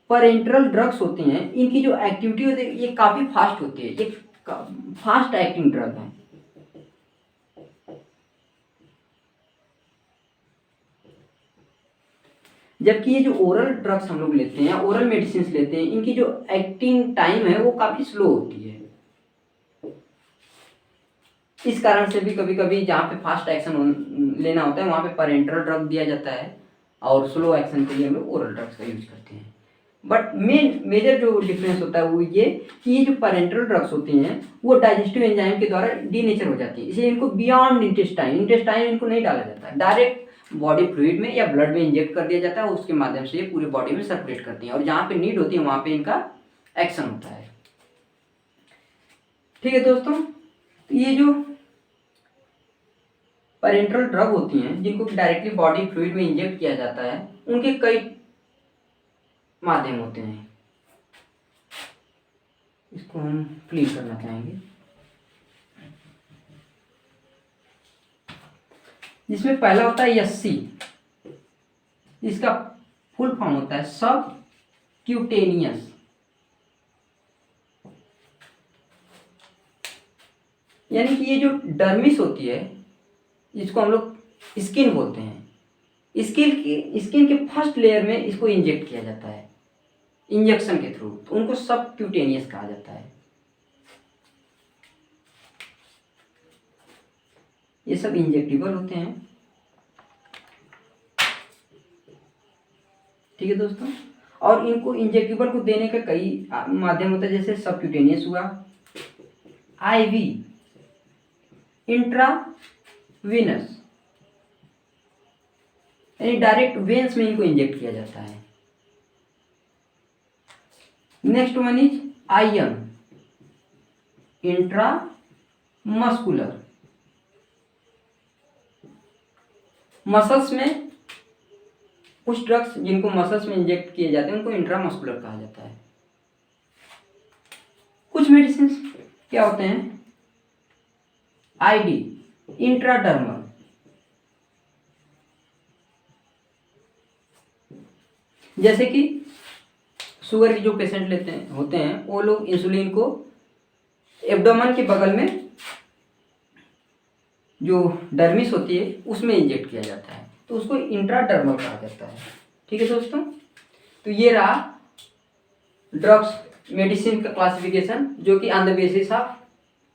पेरेंटरल ड्रग्स होती हैं इनकी जो एक्टिविटी होती है ये काफ़ी फास्ट होती है, ये फास्ट एक्टिंग ड्रग है। जबकि ये जो ओरल ड्रग्स हम लोग लेते हैं, ओरल मेडिसिन लेते हैं, इनकी जो एक्टिंग टाइम है वो काफ़ी स्लो होती है। इस कारण से भी कभी कभी जहाँ पे फास्ट एक्शन लेना होता है वहाँ पे पेरेंटरल ड्रग दिया जाता है, और स्लो एक्शन के लिए हम लोग ओरल ड्रग्स का यूज करते हैं। बट मेजर जो डिफरेंस होता है वो ये कि ये जो पेरेंटरल ड्रग्स होती हैं वो डाइजेस्टिव एंजाइम के द्वारा डीनेचर हो जाती है, इसलिए इनको बियॉन्ड इंटेस्टाइन इनको नहीं डाला जाता है, डायरेक्ट बॉडी फ्लूइड में या ब्लड में इंजेक्ट कर दिया जाता है, उसके माध्यम से ये पूरे बॉडी में सर्कुलेट करती हैं, और जहाँ पे नीड होती है वहाँ पे इनका एक्शन होता है। ठीक है दोस्तों, तो ये जो पेरेंटरल ड्रग होती हैं जिनको डायरेक्टली बॉडी फ्लूइड में इंजेक्ट किया जाता है, उनके कई माध्यम होते हैं। इसको हम क्लीन करना चाहेंगे, जिसमें पहला होता है एससी, इसका फुल फॉर्म होता है सब क्यूटेनियस, यानी कि ये जो डर्मिस होती है इसको हम लोग स्किन बोलते हैं। स्किन के फर्स्ट लेयर में इसको इंजेक्ट किया जाता है इंजेक्शन के थ्रू, तो उनको सब क्यूटेनियस कहा जाता है। ये सब इंजेक्टेबल होते हैं। ठीक है दोस्तों, और इनको इंजेक्टेबल को देने का कई माध्यम होता है, जैसे सबक्यूटेनियस हुआ, आईवी, इंट्रावीनस, यानी डायरेक्ट वेन्स में इनको इंजेक्ट किया जाता है। Next one is IM, intramuscular, muscles में कुछ ड्रग्स जिनको मसल्स में इंजेक्ट किए जाते हैं उनको इंट्रामस्कुलर कहा जाता है। कुछ मेडिसिन क्या होते हैं, आईडी, इंट्राडर्मल, जैसे कि शुगर के जो पेशेंट लेते हैं होते हैं वो लोग इंसुलिन को एब्डोमेन के बगल में जो डर्मिस होती है उसमें इंजेक्ट किया जाता है, तो उसको इंट्राडर्मल कहा जाता है। ठीक है दोस्तों, तो ये रहा ड्रग्स मेडिसिन का क्लासिफिकेशन, जो कि on the basis of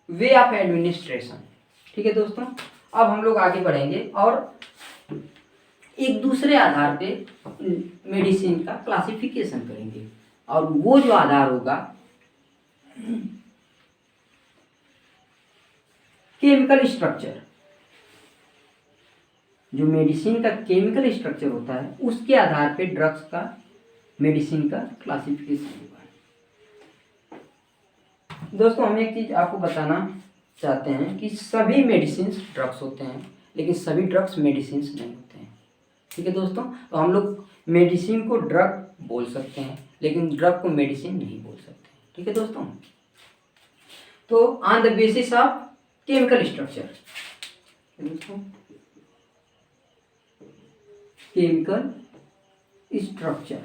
way of administration. ठीक है दोस्तों, अब हम लोग आगे बढ़ेंगे और एक दूसरे आधार पे मेडिसिन का क्लासिफिकेशन करेंगे, और वो जो आधार होगा केमिकल स्ट्रक्चर, जो मेडिसिन का केमिकल स्ट्रक्चर होता है उसके आधार पे ड्रग्स का मेडिसिन का क्लासिफिकेशन होगा। दोस्तों, हम एक चीज आपको बताना चाहते हैं कि सभी मेडिसिन ड्रग्स होते हैं, लेकिन सभी ड्रग्स मेडिसिन नहीं होते हैं। ठीक है दोस्तों, तो हम लोग मेडिसिन को ड्रग बोल सकते हैं लेकिन ड्रग को मेडिसिन नहीं बोल सकते। ठीक है दोस्तों, तो on the basis of chemical structure, दोस्तों केमिकल स्ट्रक्चर,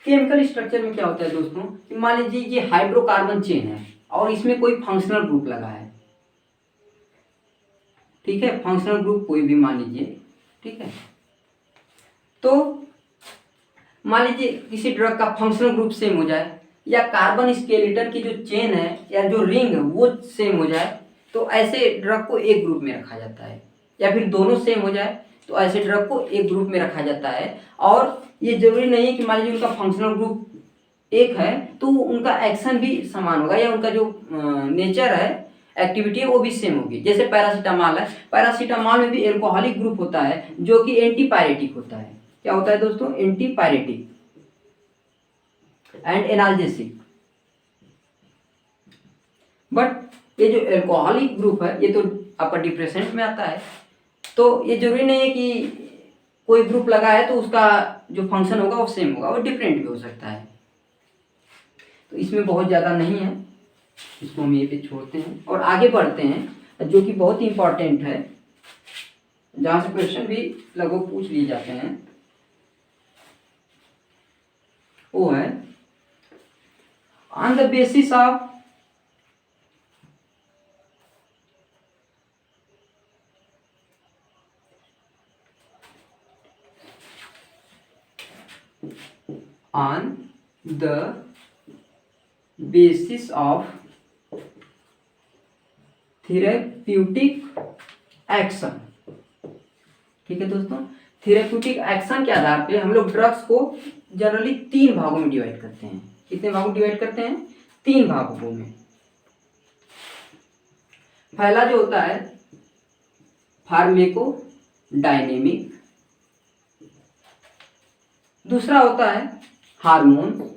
केमिकल स्ट्रक्चर में क्या होता है दोस्तों कि मान लीजिए ये हाइड्रोकार्बन चेन है और इसमें कोई फंक्शनल ग्रुप लगा है। ठीक है, फंक्शनल ग्रुप कोई भी मान लीजिए। ठीक है, तो मान लीजिए किसी ड्रग का फंक्शनल ग्रुप सेम हो जाए, या कार्बन स्केलेटन की जो चेन है या जो रिंग है वो सेम हो जाए, तो ऐसे ड्रग को एक ग्रुप में रखा जाता है, या फिर दोनों सेम हो जाए तो ऐसे ड्रग को एक ग्रुप में रखा जाता है। और ये जरूरी नहीं है कि मान लीजिए उनका फंक्शनल ग्रुप एक है तो उनका एक्शन भी समान होगा, या उनका जो नेचर है, एक्टिविटी है, वो भी सेम होगी। जैसे पैरासीटामॉल है, पैरासीटामॉल में भी एल्कोहलिक ग्रुप होता है जो कि एंटीपायरेटिक होता है। क्या होता है दोस्तों, एंटीपायरेटिक एंड एनाल्जेसिक। बट ये जो एल्कोहलिक ग्रुप है ये तो अपर डिप्रेसेंट में आता है, तो ये जरूरी नहीं है कि कोई ग्रुप लगा है तो उसका जो फंक्शन होगा वो सेम होगा, वो डिफरेंट भी हो सकता है। तो इसमें बहुत ज़्यादा नहीं है, इसको हम ये पे छोड़ते हैं और आगे बढ़ते हैं, जो कि बहुत ही इंपॉर्टेंट है, जहाँ से क्वेश्चन भी लगभग पूछ लिए जाते हैं। वो है on the basis of therapeutic action. ठीक है दोस्तों, थेरेप्यूटिक एक्शन के आधार पे हम लोग ड्रग्स को जनरली 3 भागों में डिवाइड करते हैं। कितने भागों में डिवाइड करते हैं, 3 भागों में। पहला जो होता है फार्मेको डायनेमिक, दूसरा होता है हार्मोन्स,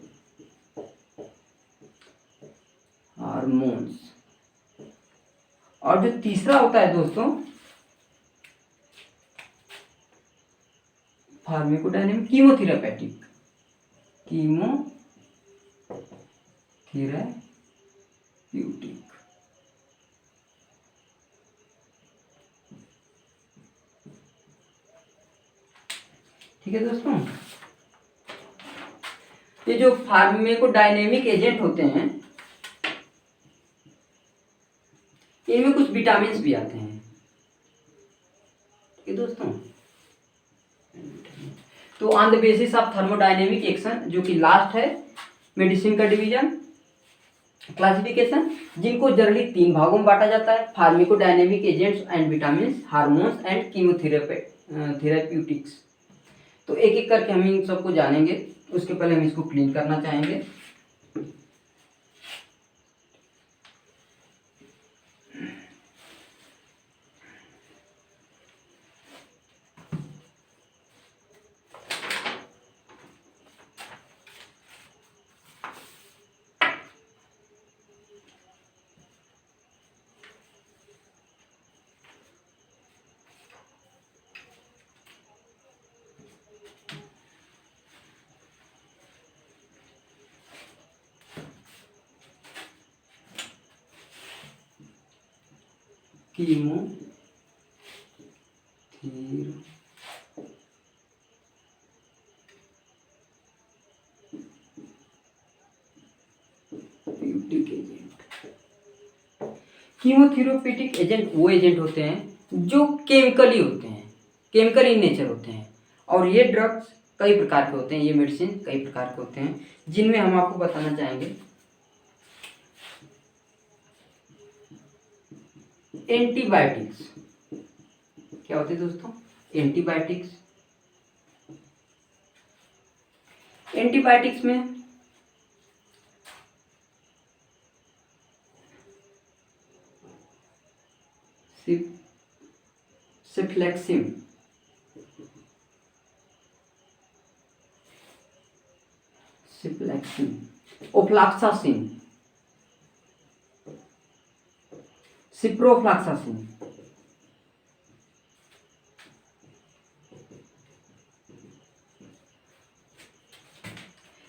और जो तीसरा होता है दोस्तों फार्मेकोडायनेमिक कीमोथेरापेटिक, कीमोथेराप्यूटिक। ठीक है दोस्तों, ये जो फार्माकोडायनेमिक एजेंट होते हैं इनमें कुछ विटामिन भी आते हैं। ठीक है दोस्तों, तो on the basis of thermodynamic action, जो कि लास्ट है मेडिसिन का डिवीजन क्लासिफिकेशन, जिनको जनरली 3 भागों में बांटा जाता है: pharmacodynamic agents and vitamin, hormones and chemotherapeutics. तो एक एक करके हम इन सबको जानेंगे। उसके पहले हम इसको क्लीन करना चाहेंगे। कीमोथेरेप्यूटिक एजेंट वो एजेंट होते हैं जो केमिकली होते हैं, केमिकल इन नेचर होते हैं। और ये ड्रग्स कई प्रकार के होते हैं, ये मेडिसिन कई प्रकार के होते हैं, जिनमें हम आपको बताना चाहेंगे। एंटीबायोटिक्स क्या होते हैं दोस्तों? एंटीबायोटिक्स में सिफ्लेक्सिन, ओफ्लॉक्सासिन, सिप्रोफ्लॉक्सासिन,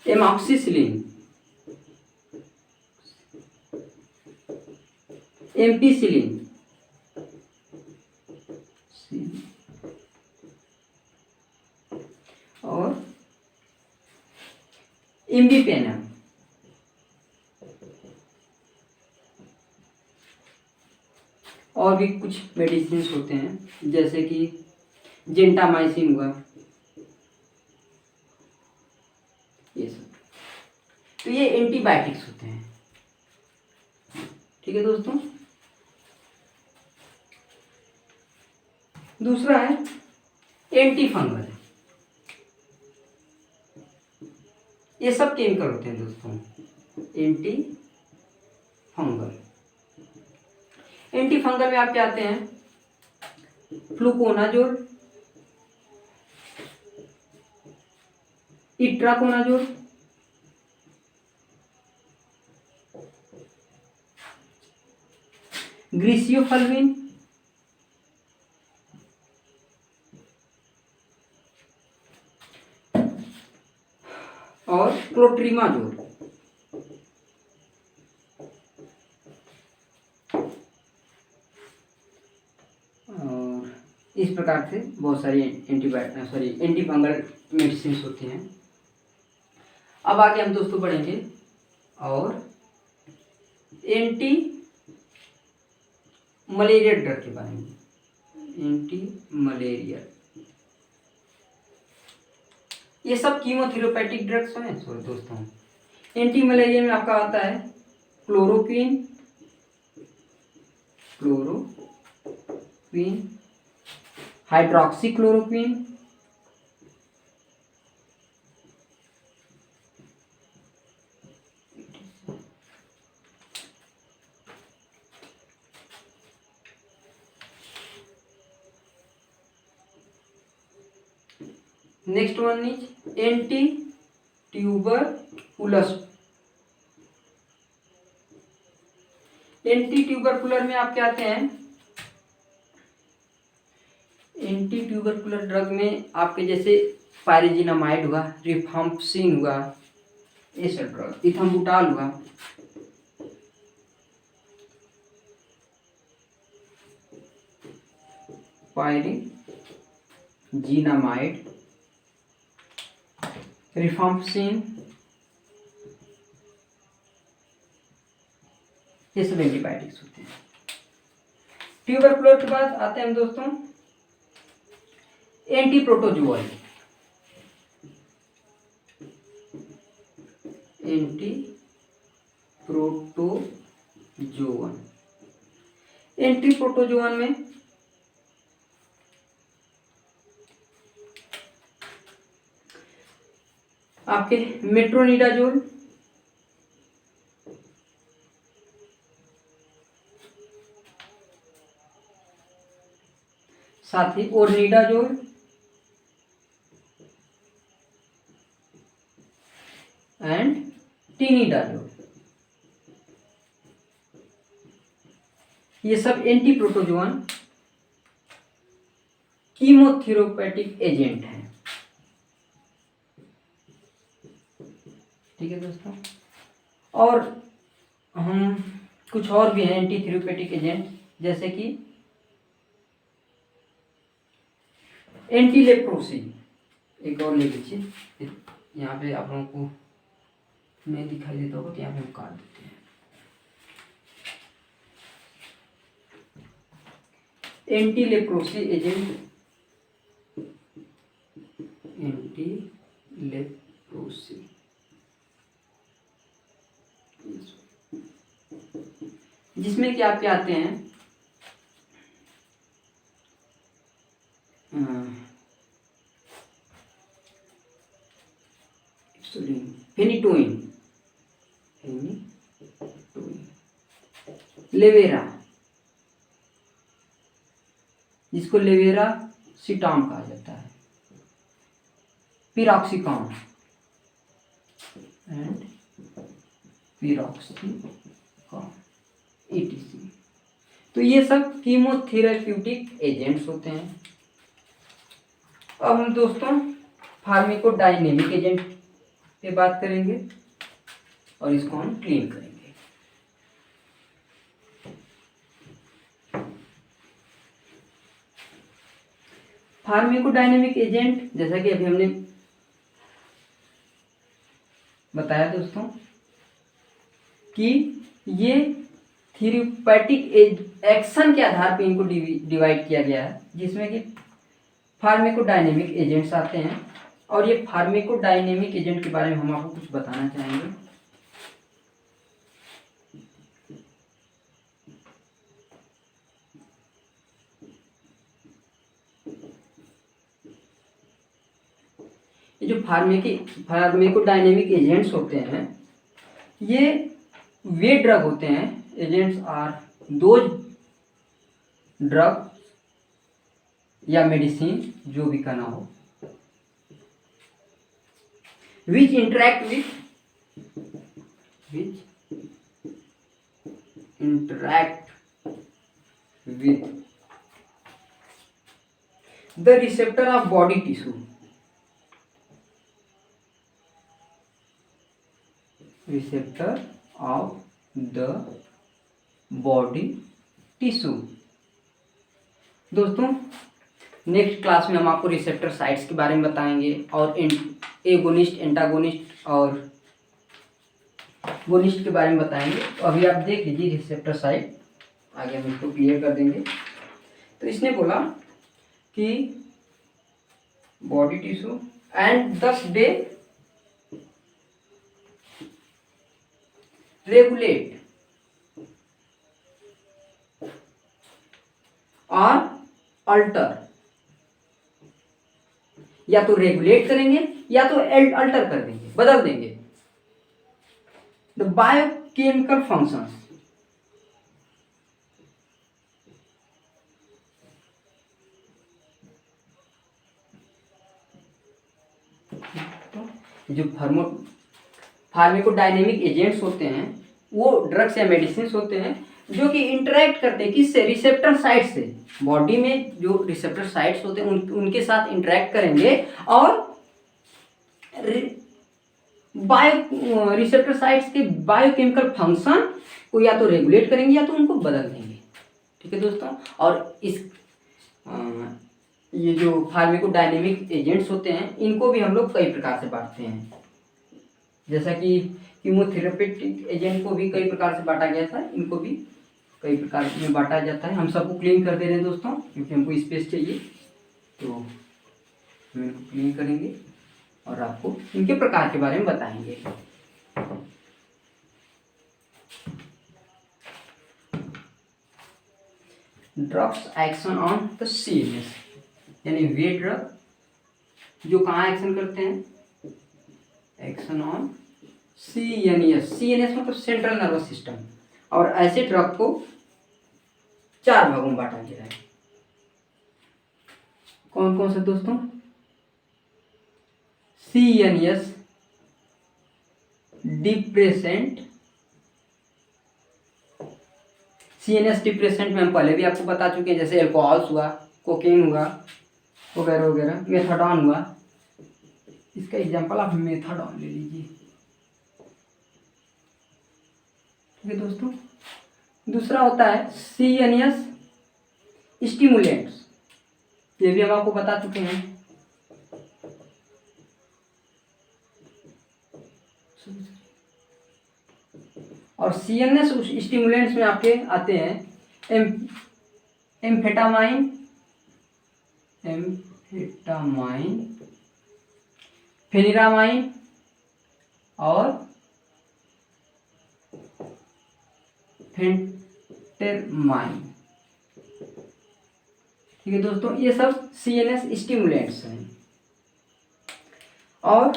एमॉक्सिसिलिन, एम्पिसिलिन और इम्बिपेनम। और भी कुछ मेडिसिन होते हैं जैसे कि जेंटामाइसिन हुआ, ये सब। तो ये एंटीबायोटिक्स होते हैं। ठीक है दोस्तों, दूसरा है एंटी फंगल। ये सब केमिकल होते हैं दोस्तों, एंटी फंगल। एंटी फंगल में आपके आते हैं फ्लूकोनाजोल, इट्राकोनाजोल, ग्रीसियोफल्विन, और क्लोट्रीमाजोल। और इस प्रकार से बहुत सारी एंटी फंगल मेडिसिन होती हैं। अब आगे हम दोस्तों पढ़ेंगे और एंटी मलेरिया ड्रग के बारे में। एंटी मलेरिया ये सब कीमोथेरेपेटिक ड्रग्स हैं दोस्तों। एंटी मलेरिया में आपका आता है chloroquine, hydroxy chloroquine, next one is anti tuberculous. Anti tubercular में आप क्या आते हैं? एंटी ट्यूबरकुलर ड्रग में आपके जैसे पायरिजिनामाइड हुआ, रिफाम्पसिन हुआ, ये सब ड्रग, इथम्बुटाल हुआ, पायरिजिनामाइड, रिफाम्पसिन, ये सब एंटीबायोटिक्स होते हैं। ट्यूबरकुलर के बाद आते हैं दोस्तों anti प्रोटोजुअल। Anti protozoan, anti protozoan में आपके मेट्रोनिडाजोल, साथ ही ओरनिडाजोल, एंड टिनिडाजोल, ये सब एंटी प्रोटोजुअन कीमोथेरेपेटिक एजेंट हैं। ठीक है दोस्तों, और हम कुछ और भी हैं एंटी थेरेपेटिक एजेंट, जैसे कि एंटी लेप्रोसी। एक और ले लीजिए, यहाँ पे आप लोगों को नहीं दिखाई देता होगा तो यहाँ पे हम काट देते हैं। Anti leprosy agent, anti leprosy, जिसमें कि आपके आते हैं फेनिटोइन, लेवेरा, जिसको लेवेरा सिटाम कहा जाता है, पिरोक्सिकॉन एंड पिरोक्सिकॉन ETC। तो ये सब कीमोथेरेप्यूटिक एजेंट्स होते हैं। अब हम दोस्तों फार्माकोडायनेमिक एजेंट पे बात करेंगे और इसको हम क्लीन करेंगे। फार्माकोडायनेमिक एजेंट, जैसा कि अभी हमने बताया दोस्तों कि ये थेरेपेटिक एक्शन के आधार पर इनको डिवाइड किया गया है, जिसमें कि फार्माकोडायनेमिक एजेंट्स आते हैं। और ये फार्माकोडायनेमिक एजेंट के बारे में हम आपको कुछ बताना चाहेंगे। ये जो फार्माकोडायनेमिक एजेंट्स होते हैं, ये वे ड्रग होते हैं, एजेंट्स आर दोज ड्रग या मेडिसिन, जो भी कहना हो, which interact with the receptor of body tissue, receptor of the body tissue। दोस्तों नेक्स्ट क्लास में हम आपको रिसेप्टर साइट्स के बारे में बताएंगे और एगोनिस्ट, एंटागोनिस्ट और गोनिस्ट के बारे में बताएंगे। तो अभी आप देख लीजिए रिसेप्टर साइट, आगे हम इसको क्लियर कर देंगे। तो इसने बोला कि बॉडी टिश्यू एंड दस दे रेगुलेट और अल्टर, या तो रेगुलेट करेंगे या तो अल्टर कर देंगे, बदल देंगे द बायोकेमिकल फंक्शंस। जो फार्माकोडायनेमिक एजेंट्स होते हैं वो ड्रग्स या मेडिसिन होते हैं जो कि इंटरेक्ट करते हैं किससे, रिसेप्टर साइट से। बॉडी में जो रिसेप्टर साइट्स होते हैं उनके साथ इंटरेक्ट करेंगे और रिसेप्टर साइट्स के बायोकेमिकल फंक्शन को या तो रेगुलेट करेंगे या तो उनको बदल देंगे। ठीक है दोस्तों, और इस ये जो फार्माकोडायनेमिक एजेंट्स होते हैं इनको भी हम लोग कई प्रकार से बांटते हैं, जैसा कि कीमोथेरेपेटिक एजेंट को भी कई प्रकार से बांटा गया था, इनको भी कई प्रकार में बांटा जाता है। हम सबको क्लीन कर दे रहे हैं दोस्तों, क्योंकि हमको स्पेस चाहिए, तो हम इनको क्लीन करेंगे और आपको इनके प्रकार के बारे में बताएंगे। Drugs action on the CNS, यानी वे ड्रग जो कहाँ एक्शन करते हैं, एक्शन ऑन CNS। CNS मतलब सेंट्रल नर्वस सिस्टम। और ऐसे ड्रग को 4 भागों में बांटा गया है। कौन कौन से दोस्तों? CNS depressant. CNS डिप्रेसेंट में हम पहले भी आपको बता चुके हैं, जैसे अल्कोहल हुआ, कोकेन हुआ, वगैरह वगैरह। मेथाडॉन हुआ, इसका एग्जांपल आप मेथाडॉन ले लीजिए। ठीक है दोस्तों। दूसरा होता है CNS स्टिमुलेंट्स, ये भी हम आपको बता चुके हैं। और CNS स्टिमुलेंट्स में आपके आते हैं एम्फेटामाइन, फेनिरामाइन और फेंटेरमाइन। ठीक है दोस्तों, ये सब CNS स्टिमुलेंट्स हैं। और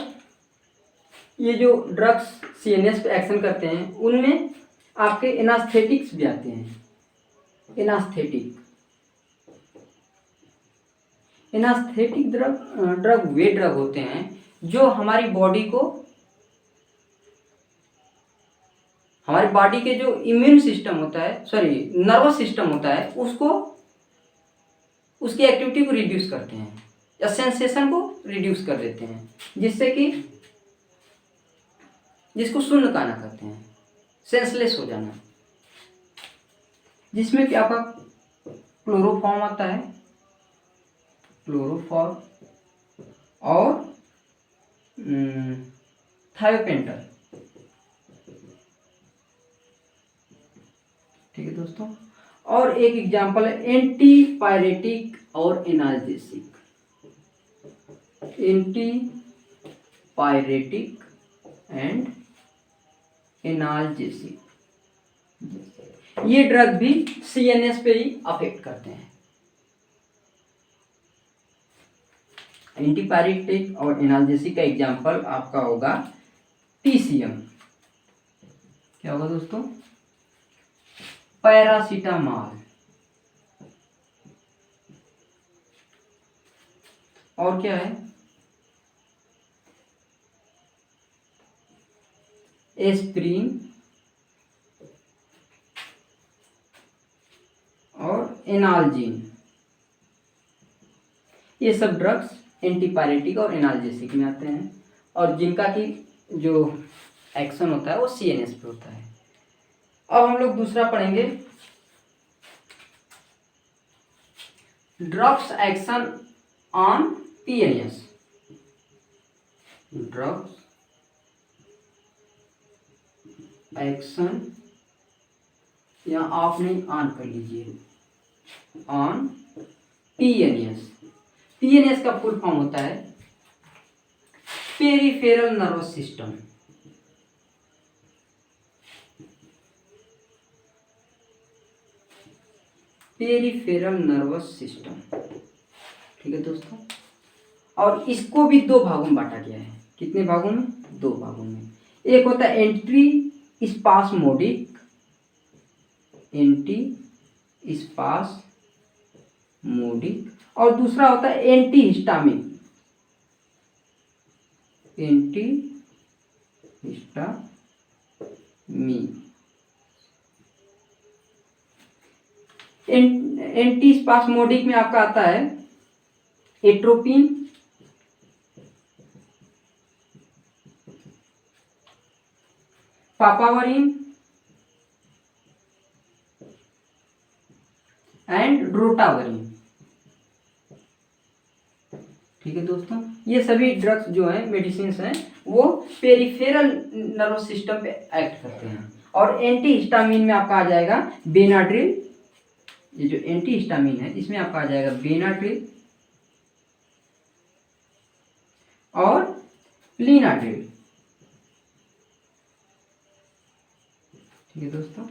ये जो ड्रग्स CNS पे एक्शन करते हैं, उनमें आपके एनास्थेटिक्स भी आते हैं। एनास्थेटिक ड्रग वे ड्रग होते हैं जो हमारी बॉडी के जो इम्यून सिस्टम होता है, नर्वस सिस्टम होता है, उसकी एक्टिविटी को रिड्यूस करते हैं या सेंसेशन को रिड्यूस कर देते हैं, जिसको शून्य काना कहते हैं, सेंसलेस हो जाना। जिसमें कि आपका क्लोरोफॉर्म आता है, क्लोरोफॉर्म और थायोपेंटल। ठीक है दोस्तों। और एक एग्जांपल है एंटीपायरेटिक और एनाल्जेसिक। एंटीपायरेटिक एंड एनाल्जेसिक, ये ड्रग भी CNS पे ही अफेक्ट करते हैं। एंटीपायरेटिक और एनाल्जेसिक का एग्जांपल आपका होगा TCM। क्या होगा दोस्तों? पैरासीटामॉल। और क्या है? एस्प्रिन और एनाल्जीन। ये सब ड्रग्स एंटीपायरेटिक और एनाल्जेसिक में आते हैं, और जिनका की जो एक्शन होता है वो CNS पे होता है। अब हम लोग दूसरा पढ़ेंगे, drugs action on PNS। Drugs action, या आपने ऑन कर लीजिए, ऑन PNS। PNS का फुल फॉर्म होता है peripheral nervous system. Peripheral nervous system. ठीक है दोस्तों। और इसको भी 2 भागों में बांटा गया है। कितने भागों में? 2 भागों में। एक होता है एंटी स्पास्मोडिक, और दूसरा होता है एंटी हिस्टामिन, एंटी स्पास्मोडिक में आपका आता है एट्रोपिन, पापावरिन एंड रोटावरिन। ठीक है दोस्तों, ये सभी ड्रग्स जो हैं, मेडिसिन हैं, वो पेरिफेरल नर्वस सिस्टम पे एक्ट करते हैं। और एंटी हिस्टामिन में आपका आ जाएगा बेनाड्रिल, ये जो एंटी हिस्टामिन है इसमें आपका आ जाएगा बेनाड्रिल और लीनाड्रिल। ठीक है दोस्तों,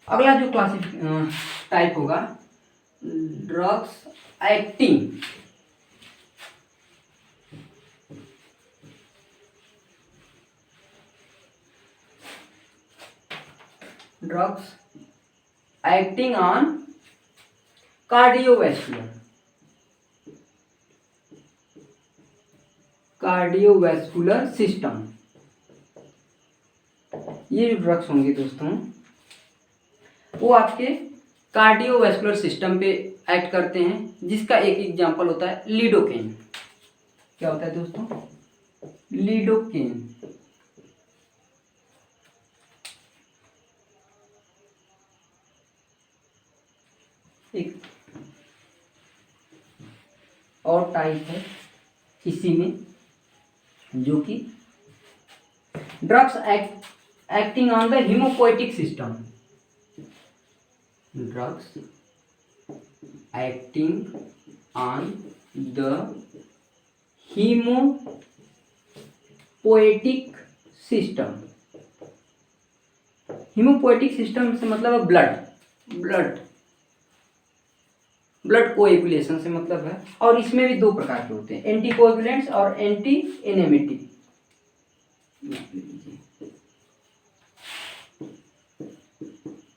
अगला जो टाइप होगा drugs acting on cardiovascular system. ये जो ड्रग्स होंगे दोस्तों वो आपके कार्डियोवैस्कुलर सिस्टम पे एक्ट करते हैं, जिसका एक एग्जांपल होता है लिडोकेन। क्या होता है दोस्तों? लिडोकेन। एक और टाइप है इसी में जो कि drugs acting on the haemopoietic system. Drugs acting on the haemopoietic system. Haemopoietic system से मतलब है ब्लड कोएगुलेशन से मतलब है। और इसमें भी दो प्रकार के होते हैं, एंटी कोएगुलेंट्स और एंटी एनेमेटिक।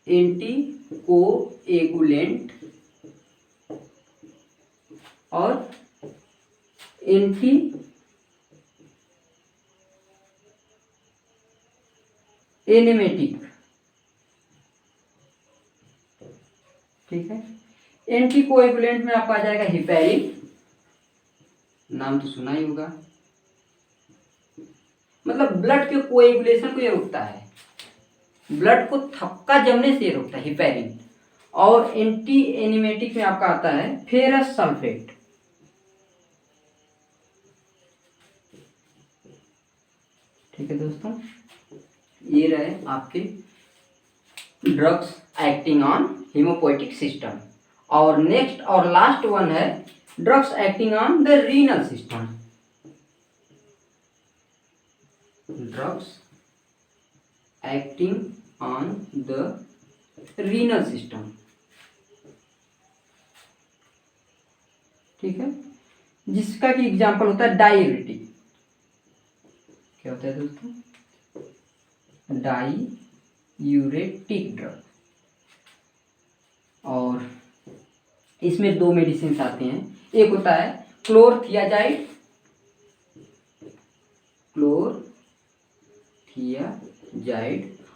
एंटी कोएगुलेंट और एंटी एनेमेटिक। ठीक है, एंटी कोएगुलेंट में आपका आ जाएगा हिपैरिन, नाम तो सुना ही होगा, मतलब ब्लड के कोएगुलेशन को ये रोकता है, ब्लड को थक्का जमने से रोकता है हिपैरिन। और एंटी एनिमेटिक में आपका आता है फेरस सल्फेट। ठीक है दोस्तों, ये रहे आपके drugs acting on haemopoietic system. और नेक्स्ट और लास्ट वन है drugs acting on the renal system. Drugs acting on the renal system. ठीक है, जिसका कि एग्जांपल होता है डाययूरेटिक। क्या होता है दोस्तों? Diuretic drug. और इसमें दो मेडिसिन आते हैं, एक होता है क्लोरथियाजाइड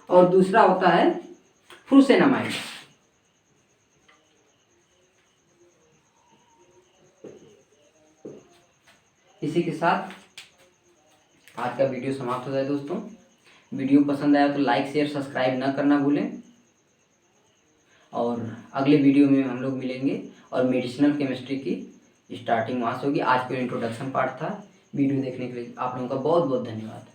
और दूसरा होता है फ्रूसेनामाइड। इसी के साथ आज का वीडियो समाप्त होता है दोस्तों। वीडियो पसंद आया तो लाइक शेयर सब्सक्राइब ना करना भूलें। और अगले वीडियो में हम लोग मिलेंगे और मेडिसिनल केमिस्ट्री की स्टार्टिंग वहाँ से होगी। आज का इंट्रोडक्शन पार्ट था। वीडियो देखने के लिए आप लोगों का बहुत बहुत धन्यवाद।